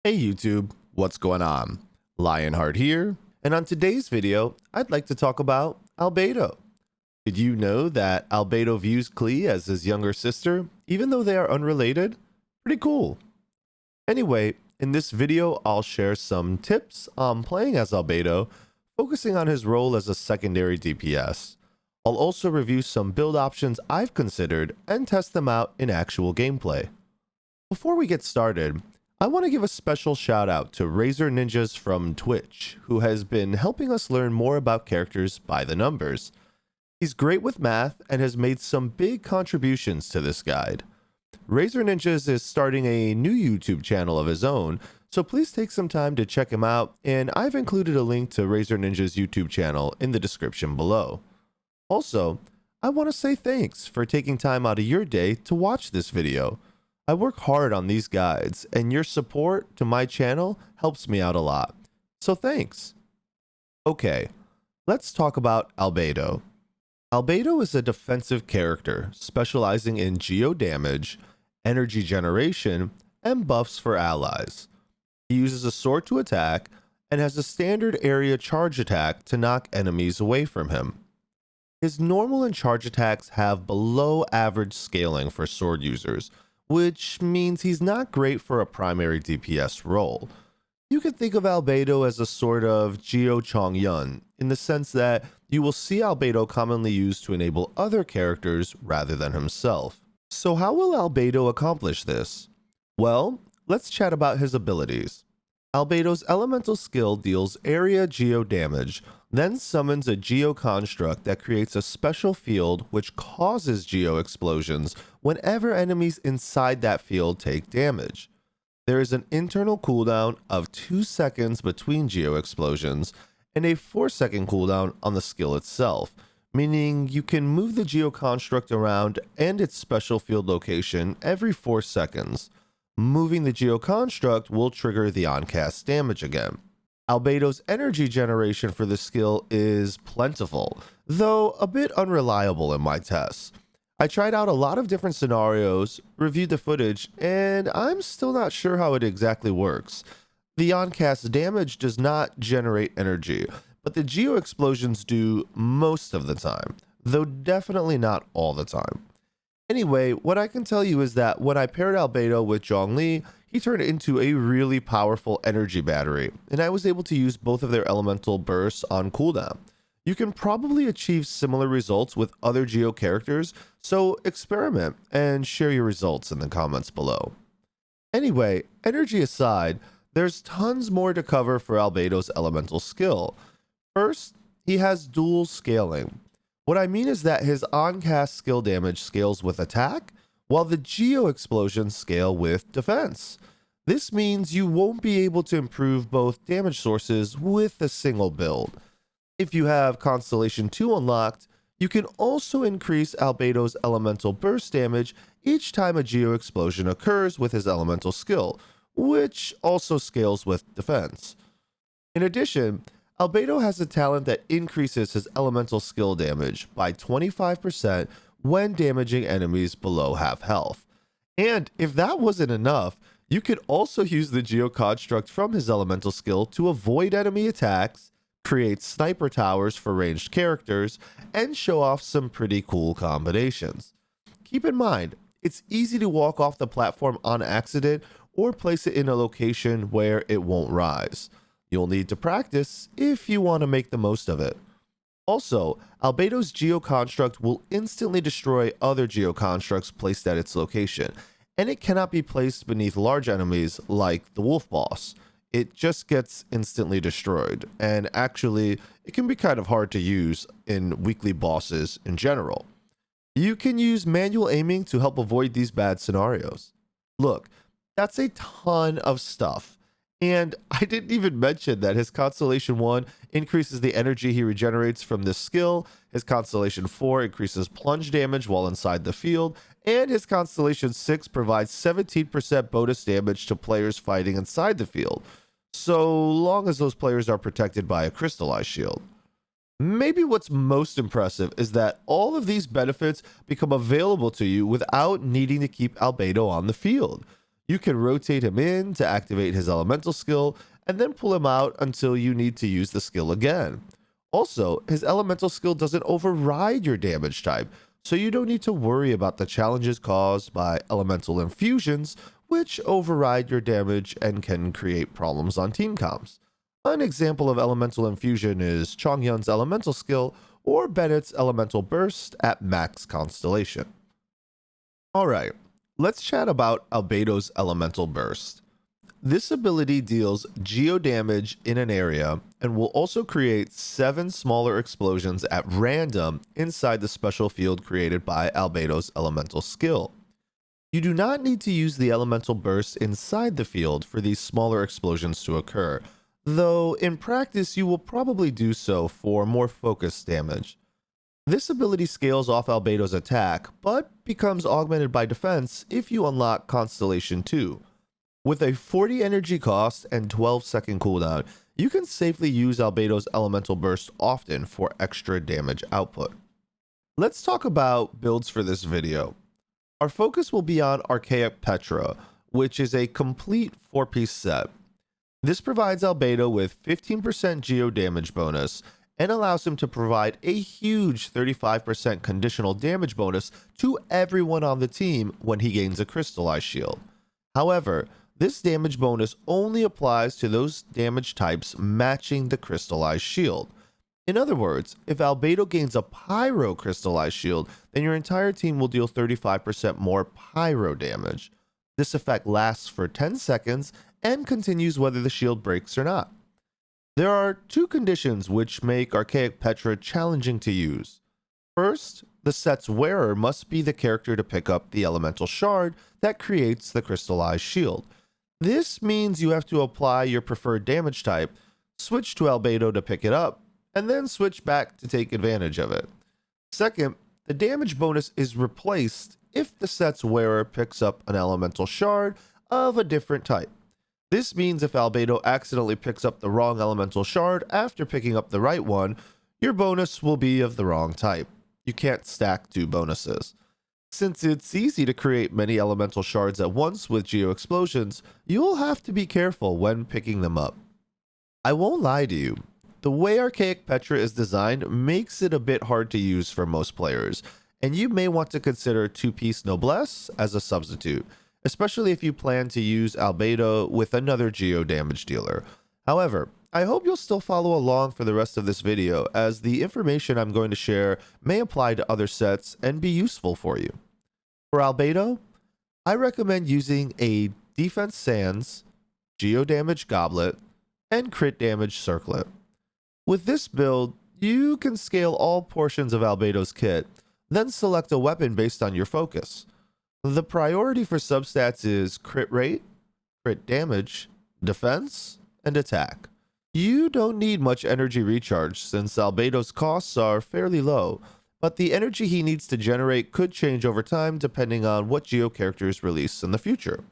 Hey YouTube, what's going on? Lionheart here, and on today's video, I'd like to talk about Albedo. Did you know that Albedo views Klee as his younger sister, even though they are unrelated? Pretty cool. Anyway, in this video, I'll share some tips on playing as Albedo, focusing on his role as a secondary DPS. I'll also review some build options I've considered and test them out in actual gameplay. Before we get started, I want to give a special shout out to Razerninjas from Twitch, who has been helping us learn more about characters by the numbers. He's great with math and has made some big contributions to this guide. Razerninjas is starting a new YouTube channel of his own, so please take some time to check him out, and I've included a link to Razerninjas' YouTube channel in the description below. Also, I want to say thanks for taking time out of your day to watch this video. I work hard on these guides, and your support to my channel helps me out a lot. So thanks. Okay, let's talk about Albedo. Albedo is a defensive character specializing in geo damage, energy generation, and buffs for allies. He uses a sword to attack and has a standard area charge attack to knock enemies away from him. His normal and charge attacks have below average scaling for sword users, which means he's not great for a primary DPS role. You can think of Albedo as a sort of Geo Chongyun, in the sense that you will see Albedo commonly used to enable other characters rather than himself. So how will Albedo accomplish this? Well, let's chat about his abilities. Albedo's elemental skill deals area geo damage, then summons a geo construct that creates a special field which causes geo explosions whenever enemies inside that field take damage. There is an internal cooldown of 2 seconds between geo explosions and a 4-second cooldown on the skill itself, meaning you can move the geo construct around and its special field location every 4 seconds. Moving the geo construct will trigger the on-cast damage again. Albedo's energy generation for the skill is plentiful, though a bit unreliable in my tests. I tried out a lot of different scenarios, reviewed the footage, and I'm still not sure how it exactly works. The on-cast damage does not generate energy, but the geo explosions do most of the time, though definitely not all the time. Anyway, what I can tell you is that when I paired Albedo with Zhongli, he turned into a really powerful energy battery, and I was able to use both of their elemental bursts on cooldown. You can probably achieve similar results with other Geo characters, so experiment and share your results in the comments below. Anyway, energy aside, there's tons more to cover for Albedo's elemental skill. First, he has dual scaling. What I mean is that his on-cast skill damage scales with attack, while the geo explosions scale with defense. This means you won't be able to improve both damage sources with a single build. If you have Constellation 2 unlocked, you can also increase Albedo's elemental burst damage each time a geo explosion occurs with his elemental skill, which also scales with defense. In addition, Albedo has a talent that increases his elemental skill damage by 25% when damaging enemies below half health. And if that wasn't enough, you could also use the Geo Construct from his elemental skill to avoid enemy attacks, create sniper towers for ranged characters, and show off some pretty cool combinations. Keep in mind, it's easy to walk off the platform on accident or place it in a location where it won't rise. You'll need to practice if you want to make the most of it. Also, Albedo's Geo Construct will instantly destroy other Geo Constructs placed at its location, and it cannot be placed beneath large enemies like the Wolf Boss. It just gets instantly destroyed, and actually, it can be kind of hard to use in weekly bosses in general. You can use manual aiming to help avoid these bad scenarios. Look, that's a ton of stuff. And I didn't even mention that his Constellation 1 increases the energy he regenerates from this skill, his Constellation 4 increases plunge damage while inside the field, and his Constellation 6 provides 17% bonus damage to players fighting inside the field, so long as those players are protected by a crystallized shield. Maybe what's most impressive is that all of these benefits become available to you without needing to keep Albedo on the field. You can rotate him in to activate his elemental skill, and then pull him out until you need to use the skill again. Also, his elemental skill doesn't override your damage type, so you don't need to worry about the challenges caused by elemental infusions, which override your damage and can create problems on team comps. An example of elemental infusion is Chongyun's elemental skill or Bennett's elemental burst at max constellation. Alright, let's chat about Albedo's elemental burst. This ability deals geo damage in an area and will also create 7 smaller explosions at random inside the special field created by Albedo's elemental skill. You do not need to use the elemental burst inside the field for these smaller explosions to occur, though in practice you will probably do so for more focused damage. This ability scales off Albedo's attack, but becomes augmented by defense if you unlock Constellation 2. With a 40 energy cost and 12-second cooldown, you can safely use Albedo's elemental burst often for extra damage output. Let's talk about builds for this video. Our focus will be on Archaic Petra, which is a complete 4-piece set. This provides Albedo with 15% geo damage bonus and allows him to provide a huge 35% conditional damage bonus to everyone on the team when he gains a crystallized shield. However, this damage bonus only applies to those damage types matching the crystallized shield. In other words, if Albedo gains a Pyro crystallized shield, then your entire team will deal 35% more Pyro damage. This effect lasts for 10 seconds and continues whether the shield breaks or not. There are 2 conditions which make Archaic Petra challenging to use. First, the set's wearer must be the character to pick up the elemental shard that creates the crystallized shield. This means you have to apply your preferred damage type, switch to Albedo to pick it up, and then switch back to take advantage of it. Second, the damage bonus is replaced if the set's wearer picks up an elemental shard of a different type. This means if Albedo accidentally picks up the wrong elemental shard after picking up the right one, your bonus will be of the wrong type. You can't stack 2 bonuses. Since it's easy to create many elemental shards at once with geo explosions, you'll have to be careful when picking them up. I won't lie to you, the way Archaic Petra is designed makes it a bit hard to use for most players, and you may want to consider 2-piece Noblesse as a substitute, especially if you plan to use Albedo with another geo damage dealer. However, I hope you'll still follow along for the rest of this video, as the information I'm going to share may apply to other sets and be useful for you. For Albedo, I recommend using a Defense Sands, Geo Damage Goblet, and Crit Damage Circlet. With this build, you can scale all portions of Albedo's kit, then select a weapon based on your focus. The priority for substats is crit rate, crit damage, defense, and attack. You don't need much energy recharge since Albedo's costs are fairly low, but the energy he needs to generate could change over time depending on what geo characters release in the future.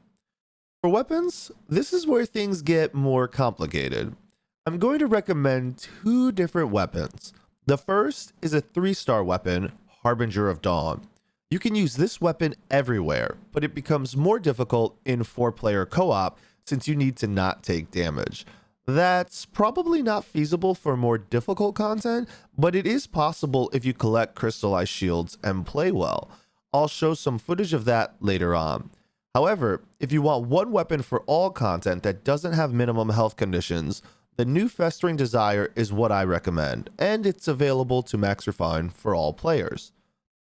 For weapons, this is where things get more complicated. I'm going to recommend 2 different weapons. The first is a 3-star weapon, Harbinger of Dawn. You can use this weapon everywhere, but it becomes more difficult in 4-player co-op since you need to not take damage. That's probably not feasible for more difficult content, but it is possible if you collect crystallized shields and play well. I'll show some footage of that later on. However, if you want one weapon for all content that doesn't have minimum health conditions, the new Festering Desire is what I recommend, and it's available to max refine for all players.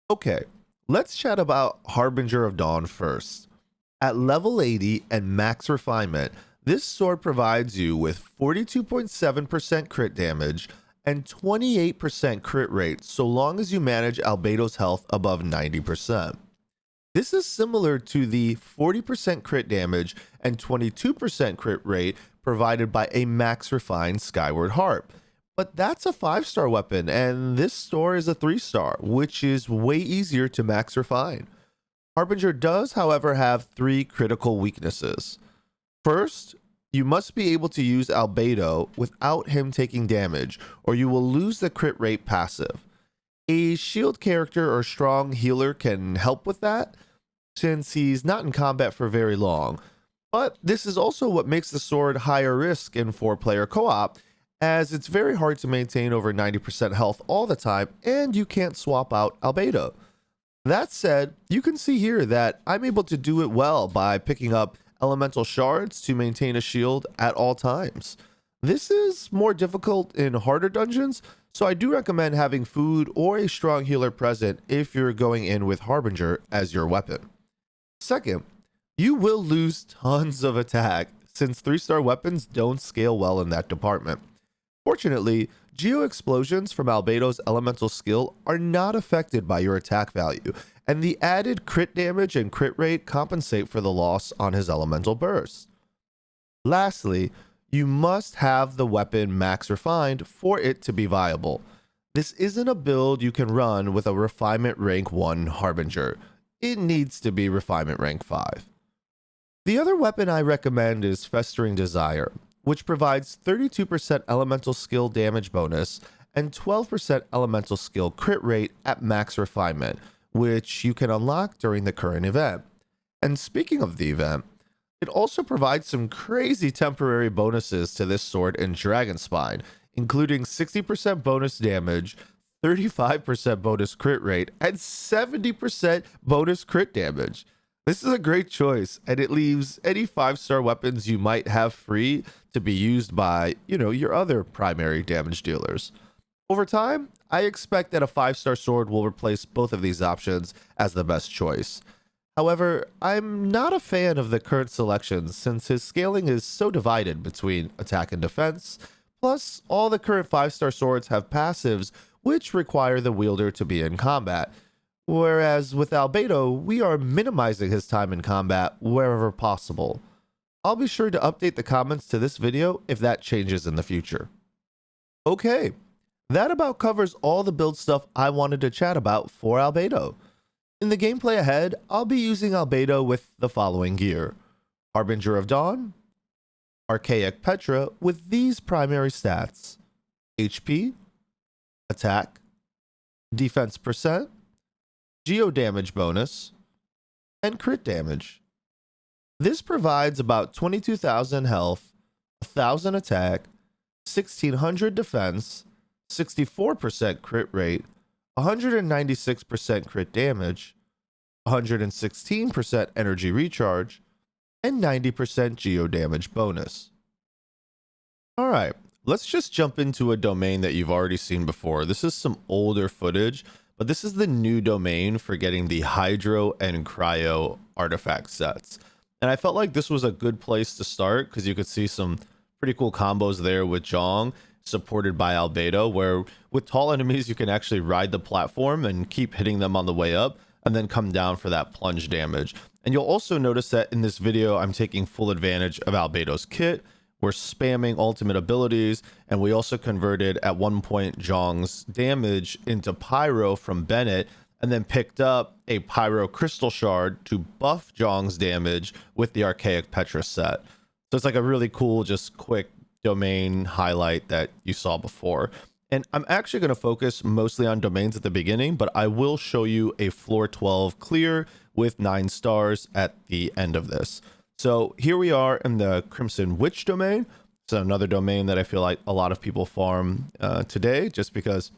Okay, let's chat about Harbinger of Dawn first. At level 80 and max refinement, this sword provides you with 42.7% crit damage and 28% crit rate so long as you manage Albedo's health above 90%. This is similar to the 40% crit damage and 22% crit rate provided by a max refined Skyward Harp. But that's a 5-star weapon, and this store is a 3-star, which is way easier to max refine. Harbinger does, however, have 3 critical weaknesses. First, you must be able to use Albedo without him taking damage, or you will lose the crit rate passive. A shield character or strong healer can help with that, since he's not in combat for very long, But this is also what makes the sword higher risk in 4-player co-op, as it's very hard to maintain over 90% health all the time, and you can't swap out Albedo. That said, you can see here that I'm able to do it well by picking up elemental shards to maintain a shield at all times. This is more difficult in harder dungeons, so I do recommend having food or a strong healer present if you're going in with Harbinger as your weapon. Second, you will lose tons of attack since 3-star weapons don't scale well in that department. Fortunately, Geo Explosions from Albedo's elemental skill are not affected by your attack value, and the added crit damage and crit rate compensate for the loss on his elemental burst. Lastly, you must have the weapon max refined for it to be viable. This isn't a build you can run with a refinement rank 1 Harbinger. It needs to be refinement rank 5. The other weapon I recommend is Festering Desire, which provides 32% elemental skill damage bonus and 12% elemental skill crit rate at max refinement, which you can unlock during the current event. And speaking of the event, it also provides some crazy temporary bonuses to this sword in Dragonspine, including 60% bonus damage, 35% bonus crit rate, and 70% bonus crit damage. This is a great choice, and it leaves any 5-star weapons you might have free to be used by, your other primary damage dealers. Over time, I expect that a 5-star sword will replace both of these options as the best choice. However, I'm not a fan of the current selections since his scaling is so divided between attack and defense, plus all the current 5-star swords have passives which require the wielder to be in combat. Whereas with Albedo, we are minimizing his time in combat wherever possible. I'll be sure to update the comments to this video if that changes in the future. Okay, that about covers all the build stuff I wanted to chat about for Albedo. In the gameplay ahead, I'll be using Albedo with the following gear: Harbinger of Dawn, Archaic Petra with these primary stats: HP, attack, defense percent, geo damage bonus, and crit damage. This provides about 22,000 health, 1,000 attack, 1,600 defense, 64% crit rate, 196% crit damage, 116% energy recharge, and 90% geo damage bonus. Alright, let's just jump into a domain that you've already seen before. This is some older footage, but this is the new domain for getting the Hydro and Cryo artifact sets. And I felt like this was a good place to start because you could see some pretty cool combos there with Zhong, supported by Albedo, where with tall enemies you can actually ride the platform and keep hitting them on the way up and then come down for that plunge damage. And you'll also notice that in this video I'm taking full advantage of Albedo's kit. We're spamming ultimate abilities, and we also converted at one point Zhong's damage into Pyro from Bennett, and then picked up a Pyro crystal shard to buff Zhong's damage with the Archaic Petra set. So it's like a really cool, just quick domain highlight that you saw before. And I'm actually going to focus mostly on domains at the beginning, but I will show you a floor 12 clear with 9 stars at the end of this. So here we are in the Crimson Witch domain. It's another domain that I feel like a lot of people farm today, just because,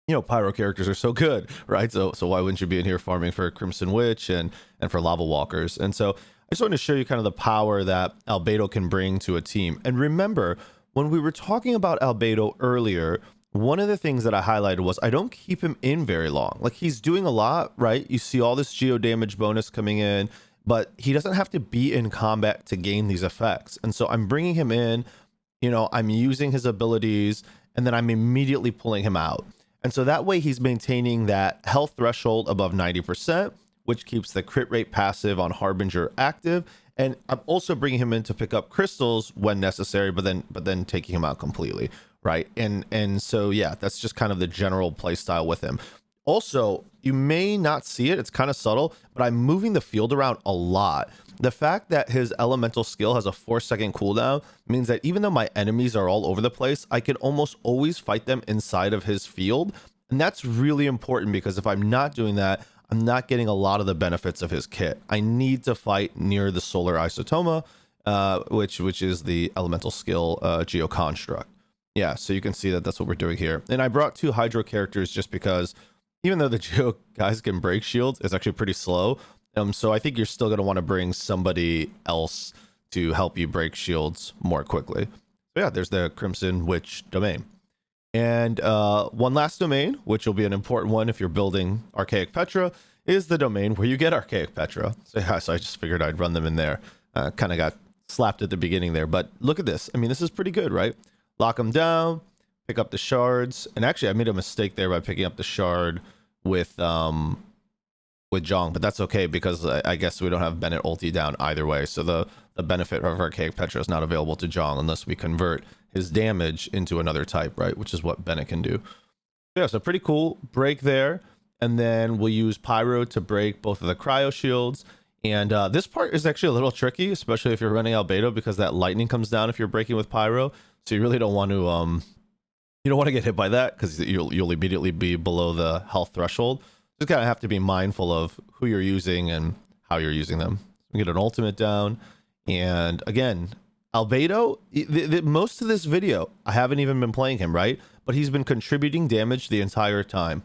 Pyro characters are so good, right? So why wouldn't you be in here farming for Crimson Witch and for Lava Walkers? And so I just want to show you kind of the power that Albedo can bring to a team. And remember, when we were talking about Albedo earlier, one of the things that I highlighted was I don't keep him in very long. Like, he's doing a lot, right? You see all this geo damage bonus coming in, but he doesn't have to be in combat to gain these effects. And so I'm bringing him in, I'm using his abilities, and then I'm immediately pulling him out. And so that way he's maintaining that health threshold above 90%, which keeps the crit rate passive on Harbinger active. And I'm also bringing him in to pick up crystals when necessary, but then taking him out completely, right? And so, yeah, that's just kind of the general play style with him. Also, you may not see it, it's kind of subtle, but I'm moving the field around a lot. The fact that his elemental skill has a 4-second cooldown means that even though my enemies are all over the place, I can almost always fight them inside of his field. And that's really important because if I'm not doing that, I'm not getting a lot of the benefits of his kit. I need to fight near the solar isotoma which is the elemental skill Geo Construct. Yeah, so you can see that that's what we're doing here. And I brought 2 Hydro characters just because even though the Geo guys can break shields, it's actually pretty slow. So I think you're still going to want to bring somebody else to help you break shields more quickly. So yeah, there's the Crimson Witch domain. And one last domain, which will be an important one if you're building Archaic Petra, is the domain where you get Archaic Petra. So yeah, so I just figured I'd run them in there. Kind of got slapped at the beginning there, but look at this. I mean, this is pretty good, right? Lock them down, pick up the shards. And actually, I made a mistake there by picking up the shard with Jong, but that's okay because I guess we don't have Bennett ulti down either way. So the benefit of Archaic Petra is not available to Jong unless we convert his damage into another type, right? Which is what Bennett can do. Yeah, so pretty cool break there. And then we'll use Pyro to break both of the Cryo shields. And this part is actually a little tricky, especially if you're running Albedo, because that lightning comes down if you're breaking with Pyro. So you really don't want to you don't want to get hit by that because you'll immediately be below the health threshold. Just kind of have to be mindful of who you're using and how you're using them. We get an ultimate down, and again, Albedo. Most of this video, I haven't even been playing him, right? But he's been contributing damage the entire time.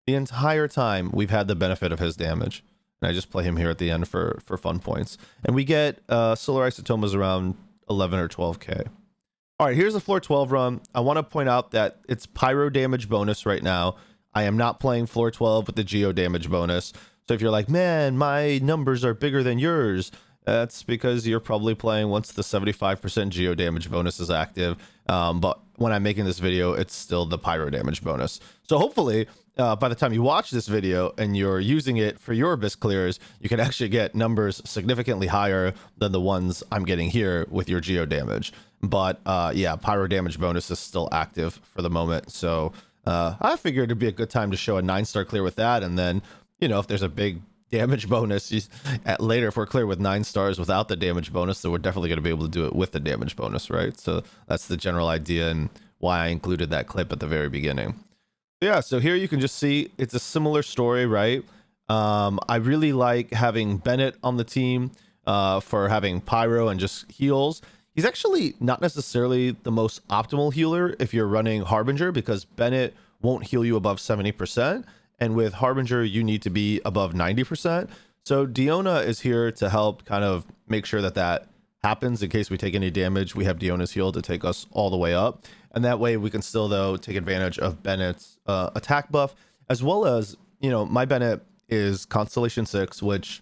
The entire time we've had the benefit of his damage. And I just play him here at the end for fun points. And we get Solar Isotomas around 11 or 12k. All right, here's the floor 12 run. I want to point out that it's Pyro damage bonus right now. I am not playing floor 12 with the Geo damage bonus. So if you're like, man, my numbers are bigger than yours, that's because you're probably playing once the 75% Geo damage bonus is active. But when I'm making this video, it's still the Pyro damage bonus. So hopefully, by the time you watch this video and you're using it for your Abyss clears, you can actually get numbers significantly higher than the ones I'm getting here with your Geo damage. But yeah, Pyro damage bonus is still active for the moment. So I figured it'd be a good time to show a 9-star clear with that. And then, you know, if there's a big damage bonus later, if we're clear with 9 stars without the damage bonus, then we're definitely going to be able to do it with the damage bonus, right? So that's the general idea and why I included that clip at the very beginning. Yeah, so here you can just see it's a similar story, right? I really like having Bennett on the team for having Pyro and just heals. He's actually not necessarily the most optimal healer if you're running Harbinger, because Bennett won't heal you above 70%. And with Harbinger, you need to be above 90%. So Diona is here to help kind of make sure that that happens. In case we take any damage, we have Diona's heal to take us all the way up. And that way we can still, though, take advantage of Bennett's attack buff, as well as, you know, my Bennett is Constellation 6, which,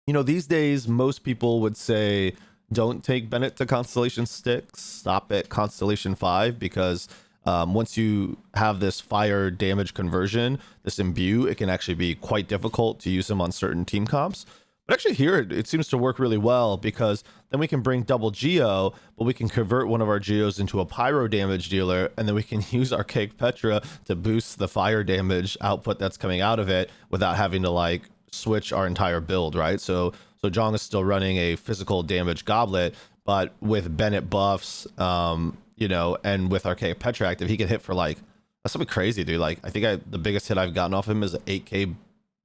you know, these days, most people would say, don't take Bennett to Constellation 6, stop at Constellation 5, because once you have this fire damage conversion, this imbue, it can actually be quite difficult to use him on certain team comps. But actually here, it seems to work really well, because then we can bring double Geo, but we can convert one of our Geos into a Pyro damage dealer, and then we can use Archaic Petra to boost the fire damage output that's coming out of it without having to like switch our entire build, right? So Jong is still running a physical damage goblet, but with Bennett buffs, you know, and with Archaic Petra active, he can hit for like, that's something crazy, dude. Like, I think the biggest hit I've gotten off him is an 8k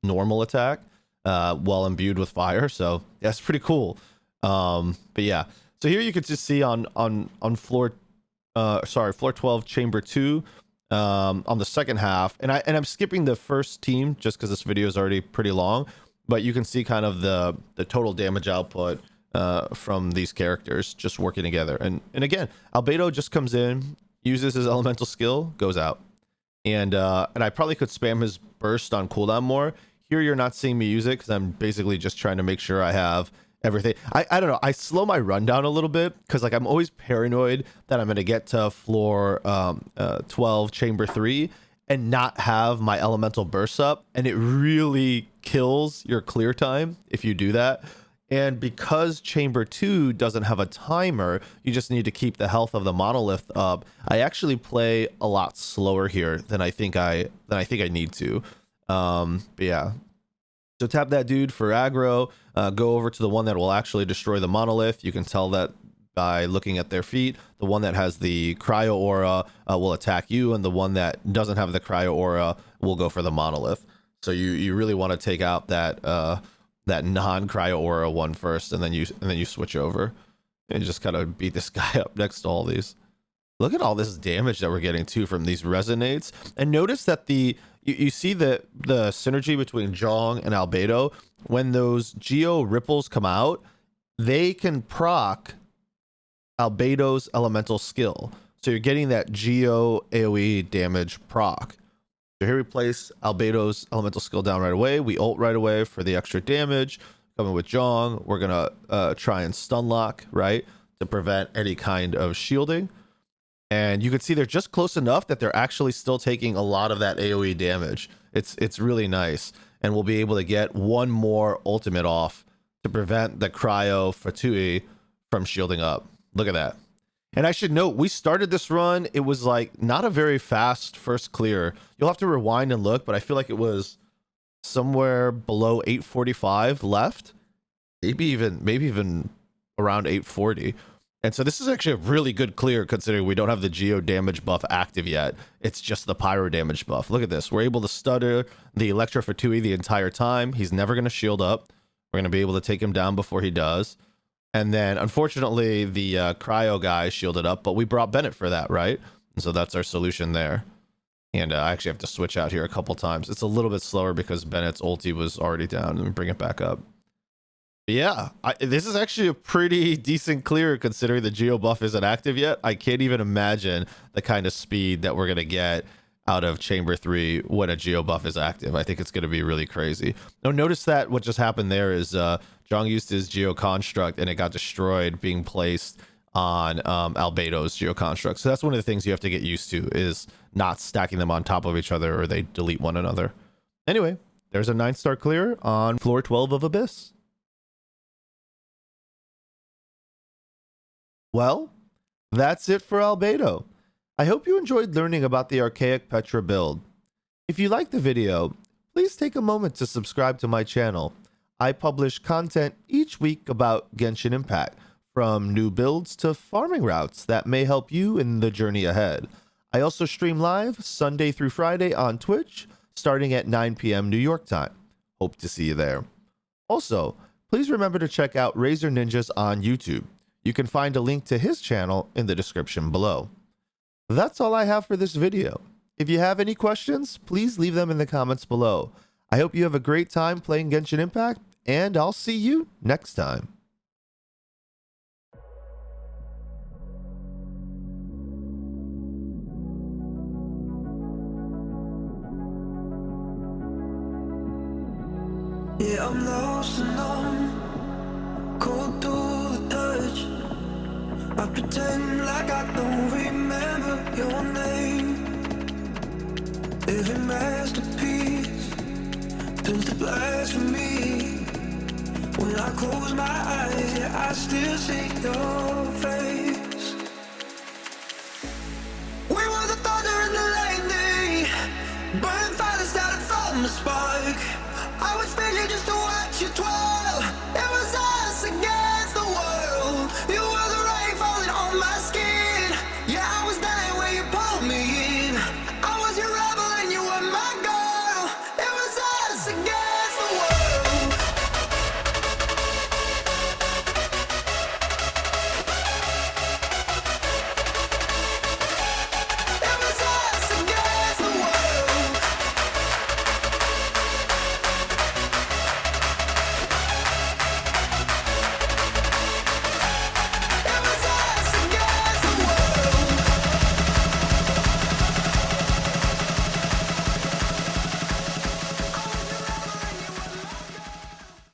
normal attack, while imbued with fire. So yeah, it's pretty cool. But yeah, so here you could just see on floor 12, chamber 2, on the second half, and I'm skipping the first team just because this video is already pretty long, but you can see kind of the total damage output from these characters just working together. And again, Albedo just comes in, uses his elemental skill, goes out. And I probably could spam his burst on cooldown more. Here you're not seeing me use it because I'm basically just trying to make sure I have everything. I don't know, I slow my run down a little bit because like I'm always paranoid that I'm going to get to floor 12 chamber 3 and not have my elemental bursts up, and it really kills your clear time if you do that. And because chamber 2 doesn't have a timer, you just need to keep the health of the monolith up. I actually play a lot slower here than I think I need to. But yeah, so tap that dude for aggro, go over to the one that will actually destroy the monolith. You can tell that by looking at their feet. The one that has the cryo aura will attack you, and the one that doesn't have the cryo aura will go for the monolith. So you really want to take out that that non-cryo aura one first, and then you switch over. And just kind of beat this guy up next to all these. Look at all this damage that we're getting too from these resonates. And notice that you see the synergy between Zhong and Albedo. When those Geo ripples come out, they can proc Albedo's elemental skill. So you're getting that Geo AoE damage proc. So here we place Albedo's elemental skill down right away. We ult right away for the extra damage. Coming with Zhong, we're gonna try and stun lock, right, to prevent any kind of shielding. And you can see they're just close enough that they're actually still taking a lot of that AoE damage. It's really nice. And we'll be able to get one more ultimate off to prevent the Cryo Fatui from shielding up. Look at that. And I should note, we started this run, it was like not a very fast first clear. You'll have to rewind and look, but I feel like it was somewhere below 845 left. Maybe even around 840. And so this is actually a really good clear considering we don't have the Geo damage buff active yet. It's just the Pyro damage buff. Look at this. We're able to stutter the Electro Fatui the entire time. He's never going to shield up. We're going to be able to take him down before he does. And then, unfortunately, the Cryo guy shielded up, but we brought Bennett for that, right? And so that's our solution there. And I actually have to switch out here a couple times. It's a little bit slower because Bennett's ulti was already down. Let me bring it back up. But yeah, this is actually a pretty decent clear considering the Geo buff isn't active yet. I can't even imagine the kind of speed that we're going to get out of Chamber 3 when a Geo buff is active. I think it's going to be really crazy. Now, notice that what just happened there is Zhong used his Geo Construct and it got destroyed being placed on Albedo's Geo Construct. So that's one of the things you have to get used to is not stacking them on top of each other or they delete one another. Anyway, there's a 9-star clear on floor 12 of Abyss. Well, that's it for Albedo. I hope you enjoyed learning about the Archaic Petra build. If you liked the video, please take a moment to subscribe to my channel. I publish content each week about Genshin Impact, from new builds to farming routes that may help you in the journey ahead. I also stream live Sunday through Friday on Twitch, starting at 9 p.m. New York time. Hope to see you there. Also, please remember to check out Razerninjas on YouTube. You can find a link to his channel in the description below. That's all I have for this video. If you have any questions, please leave them in the comments below. I hope you have a great time playing Genshin Impact, and I'll see you next time. Yeah, I'm lost and numb, cold to the touch. I pretend like I don't remember your name. Every masterpiece turns to blasphemy. When I close my eyes, yeah, I still see your face.